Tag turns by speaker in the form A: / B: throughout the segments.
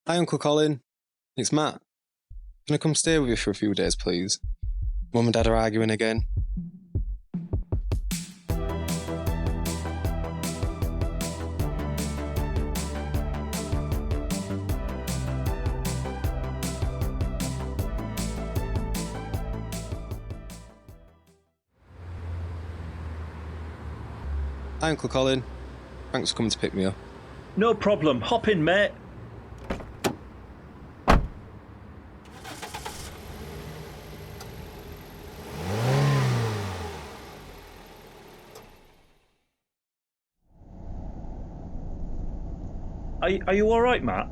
A: Hi, Uncle Collin. It's Matt. Can I come stay with you for a few days, please? Mum and Dad are arguing again. Hi, Uncle Collin. Thanks for coming to pick me up.
B: No problem. Hop in, mate. Are you all right, Matt?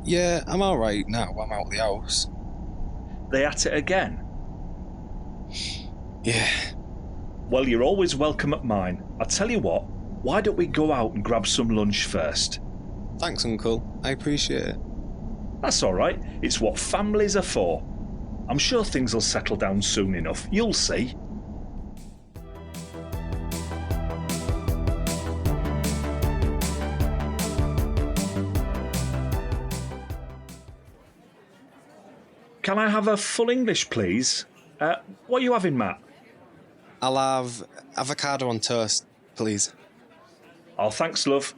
A: Yeah, I'm alright now. I'm out of the house.
B: They at it again?
A: Yeah.
B: Well, you're always welcome at mine. I'll tell you what, why don't we go out and grab some lunch first?
A: Thanks, Uncle. I appreciate it.
B: That's all right. It's what families are for. I'm sure things will settle down soon enough. You'll see. Can I have a full English, please? What are you having, Matt?
A: I'll have avocado on toast, please.
B: Oh, thanks, love.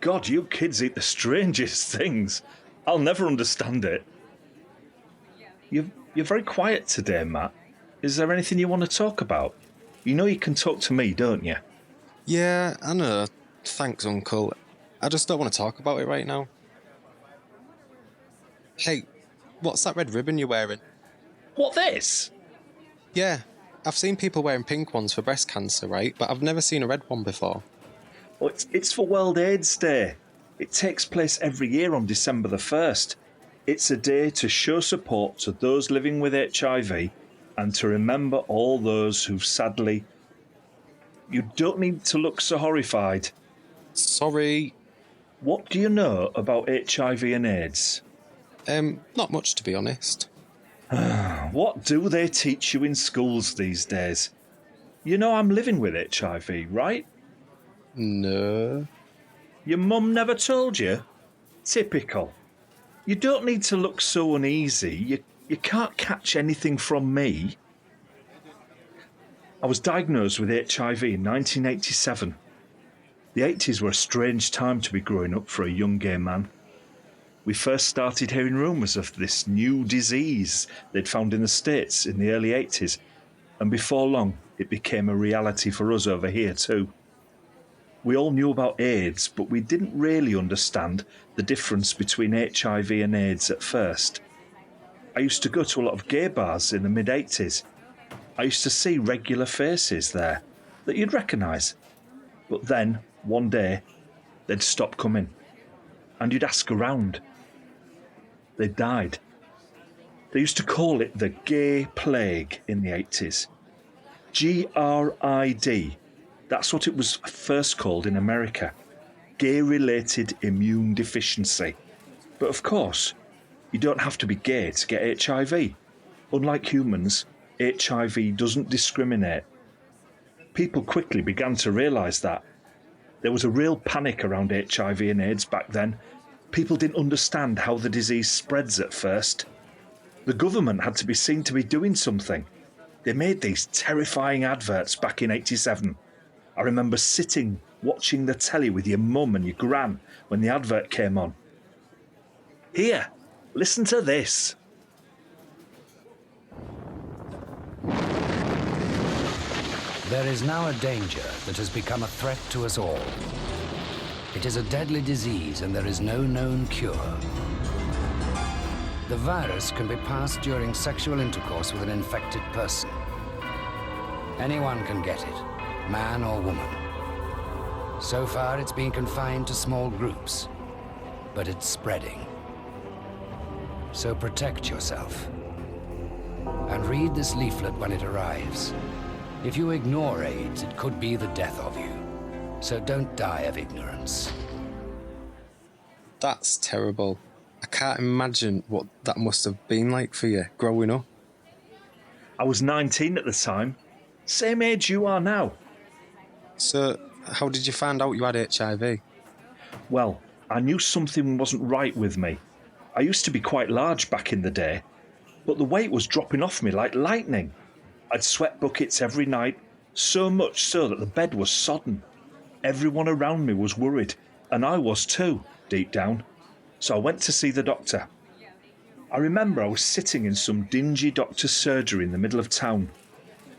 B: God, you kids eat the strangest things. I'll never understand it. You're very quiet today, Matt. Is there anything you want to talk about? You know you can talk to me, don't you?
A: Yeah, I know. Thanks, Uncle. I just don't want to talk about it right now. Hey, what's that red ribbon you're wearing?
B: What, this?
A: Yeah, I've seen people wearing pink ones for breast cancer, right? But I've never seen a red one before.
B: Oh, it's for World AIDS Day. It takes place every year on December the 1st. It's a day to show support to those living with HIV and to remember all those who've sadly... You don't need to look so horrified.
A: Sorry.
B: What do you know about HIV and AIDS?
A: Not much, to be honest.
B: What do they teach you in schools these days? You know I'm living with HIV, right?
A: No.
B: Your mum never told you? Typical. You don't need to look so uneasy. You can't catch anything from me. I was diagnosed with HIV in 1987. The 80s were a strange time to be growing up for a young gay man. We first started hearing rumours of this new disease they'd found in the States in the early 80s, and before long it became a reality for us over here too. We all knew about AIDS, but we didn't really understand the difference between HIV and AIDS at first. I used to go to a lot of gay bars in the mid-80s. I used to see regular faces there that you'd recognise. But then, one day, they'd stop coming. And you'd ask around. They died. They used to call it the gay plague in the 80s. GRID. That's what it was first called in America. Gay-related immune deficiency. But of course, you don't have to be gay to get HIV. Unlike humans, HIV doesn't discriminate. People quickly began to realise that. There was a real panic around HIV and AIDS back then. People didn't understand how the disease spreads at first. The government had to be seen to be doing something. They made these terrifying adverts back in 87. I remember sitting, watching the telly with your mum and your gran when the advert came on. Here, listen to this.
C: There is now a danger that has become a threat to us all. It is a deadly disease and there is no known cure. The virus can be passed during sexual intercourse with an infected person. Anyone can get it, man or woman. So far, it's been confined to small groups, but it's spreading. So protect yourself. And read this leaflet when it arrives. If you ignore AIDS, it could be the death of you. So don't die of ignorance.
A: That's terrible. I can't imagine what that must have been like for you growing up.
B: I was 19 at the time. Same age you are now.
A: So, how did you find out you had HIV?
B: Well, I knew something wasn't right with me. I used to be quite large back in the day, but the weight was dropping off me like lightning. I'd sweat buckets every night, so much so that the bed was sodden. Everyone around me was worried, and I was too, deep down. So I went to see the doctor. I remember I was sitting in some dingy doctor's surgery in the middle of town.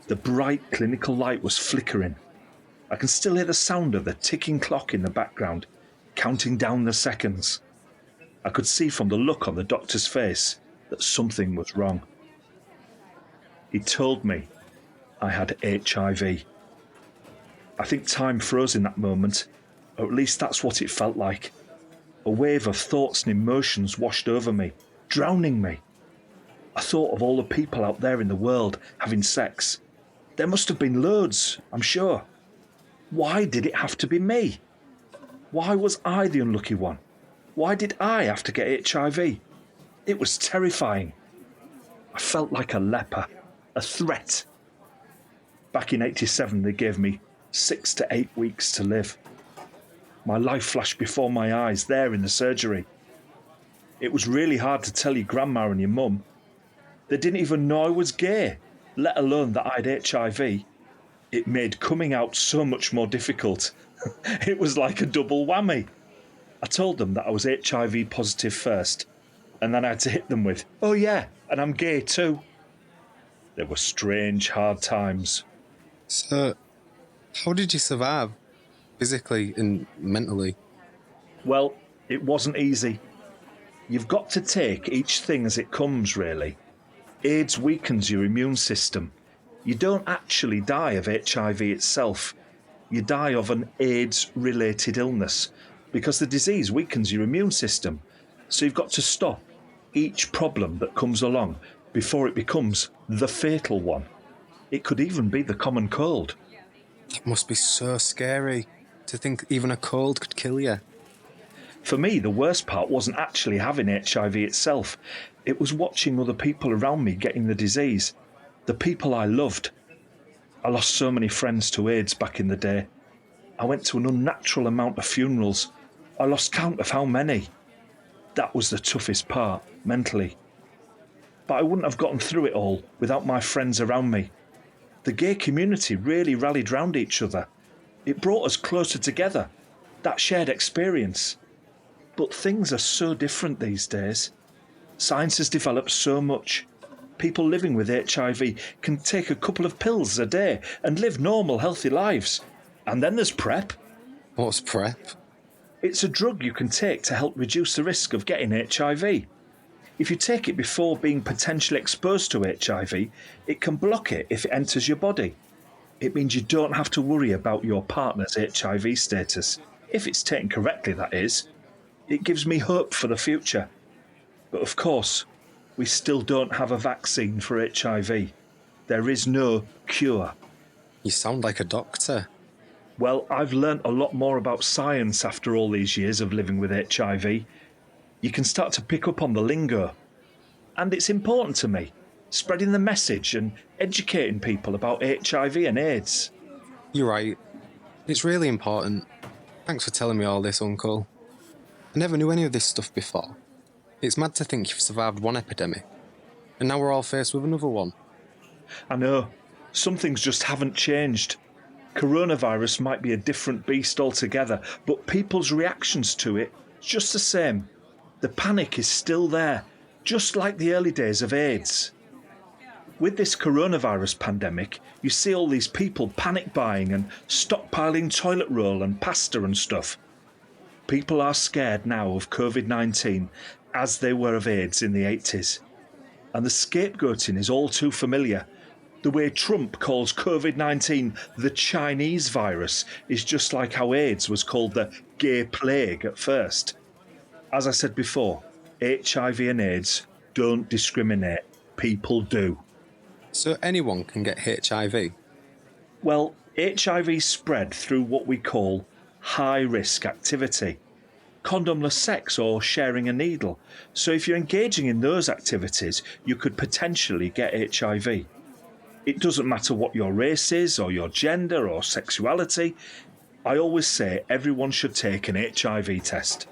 B: The bright clinical light was flickering. I can still hear the sound of the ticking clock in the background, counting down the seconds. I could see from the look on the doctor's face that something was wrong. He told me I had HIV. I think time froze in that moment, or at least that's what it felt like. A wave of thoughts and emotions washed over me, drowning me. I thought of all the people out there in the world having sex. There must have been loads, I'm sure. Why did it have to be me? Why was I the unlucky one? Why did I have to get HIV? It was terrifying. I felt like a leper, a threat. Back in '87, they gave me 6 to 8 weeks to live. My life flashed before my eyes there in the surgery. It was really hard to tell your grandma and your mum. They didn't even know I was gay, let alone that I'd HIV. It made coming out so much more difficult. It was like a double whammy. I told them that I was HIV positive first, and then I had to hit them with, "Oh yeah, and I'm gay too." They were strange, hard times.
A: So, how did you survive? Physically and mentally?
B: Well, it wasn't easy. You've got to take each thing as it comes, really. AIDS weakens your immune system. You don't actually die of HIV itself. You die of an AIDS-related illness because the disease weakens your immune system. So you've got to stop each problem that comes along before it becomes the fatal one. It could even be the common cold.
A: That must be so scary, to think even a cold could kill you.
B: For me, the worst part wasn't actually having HIV itself. It was watching other people around me getting the disease. The people I loved. I lost so many friends to AIDS back in the day. I went to an unnatural amount of funerals. I lost count of how many. That was the toughest part, mentally. But I wouldn't have gotten through it all without my friends around me. The gay community really rallied round each other. It brought us closer together, that shared experience. But things are so different these days. Science has developed so much. People living with HIV can take a couple of pills a day and live normal, healthy lives. And then there's PrEP.
A: What's PrEP?
B: It's a drug you can take to help reduce the risk of getting HIV. If you take it before being potentially exposed to HIV, it can block it if it enters your body. It means you don't have to worry about your partner's HIV status, if it's taken correctly, that is. It gives me hope for the future. But of course, we still don't have a vaccine for HIV. There is no cure.
A: You sound like a doctor.
B: Well, I've learnt a lot more about science after all these years of living with HIV. You can start to pick up on the lingo. And it's important to me, spreading the message and educating people about HIV and AIDS.
A: You're right. It's really important. Thanks for telling me all this, Uncle. I never knew any of this stuff before. It's mad to think you've survived one epidemic, and now we're all faced with another one.
B: I know. Some things just haven't changed. Coronavirus might be a different beast altogether, but people's reactions to it, just the same. The panic is still there, just like the early days of AIDS. With this coronavirus pandemic, you see all these people panic buying and stockpiling toilet roll and pasta and stuff. People are scared now of COVID-19 as they were of AIDS in the 80s. And the scapegoating is all too familiar. The way Trump calls COVID-19 the Chinese virus is just like how AIDS was called the gay plague at first. As I said before, HIV and AIDS don't discriminate. People do.
A: So anyone can get HIV?
B: Well, HIV spread through what we call high-risk activity. Condomless sex or sharing a needle. So if you're engaging in those activities, you could potentially get HIV. It doesn't matter what your race is or your gender or sexuality. I always say everyone should take an HIV test.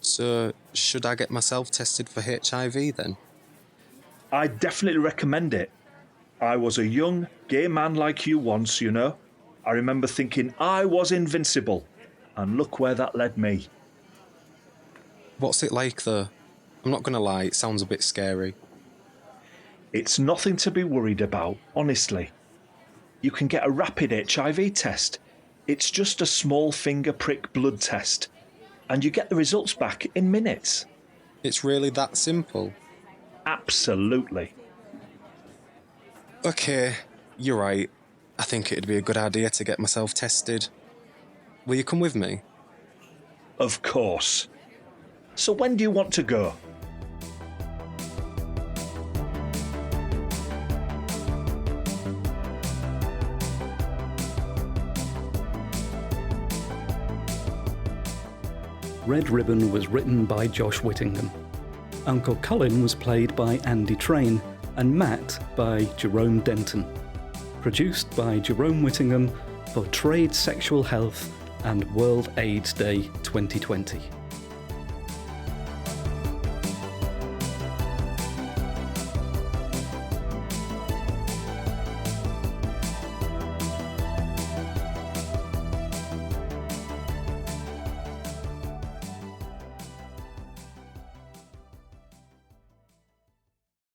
A: So, should I get myself tested for HIV then?
B: I definitely recommend it. I was a young, gay man like you once, you know. I remember thinking I was invincible, and look where that led me.
A: What's it like though? I'm not gonna lie, it sounds a bit scary.
B: It's nothing to be worried about, honestly. You can get a rapid HIV test. It's just a small finger prick blood test, and you get the results back in minutes.
A: It's really that simple.
B: Absolutely.
A: Okay, you're right. I think it'd be a good idea to get myself tested. Will you come with me?
B: Of course. So when do you want to go?
D: Red Ribbon was written by Josh Whittingham. Uncle Collin was played by Andy Train and Matt by Jerome Denton. Produced by Jerome Whittingham for Trade Sexual Health and World AIDS Day 2020.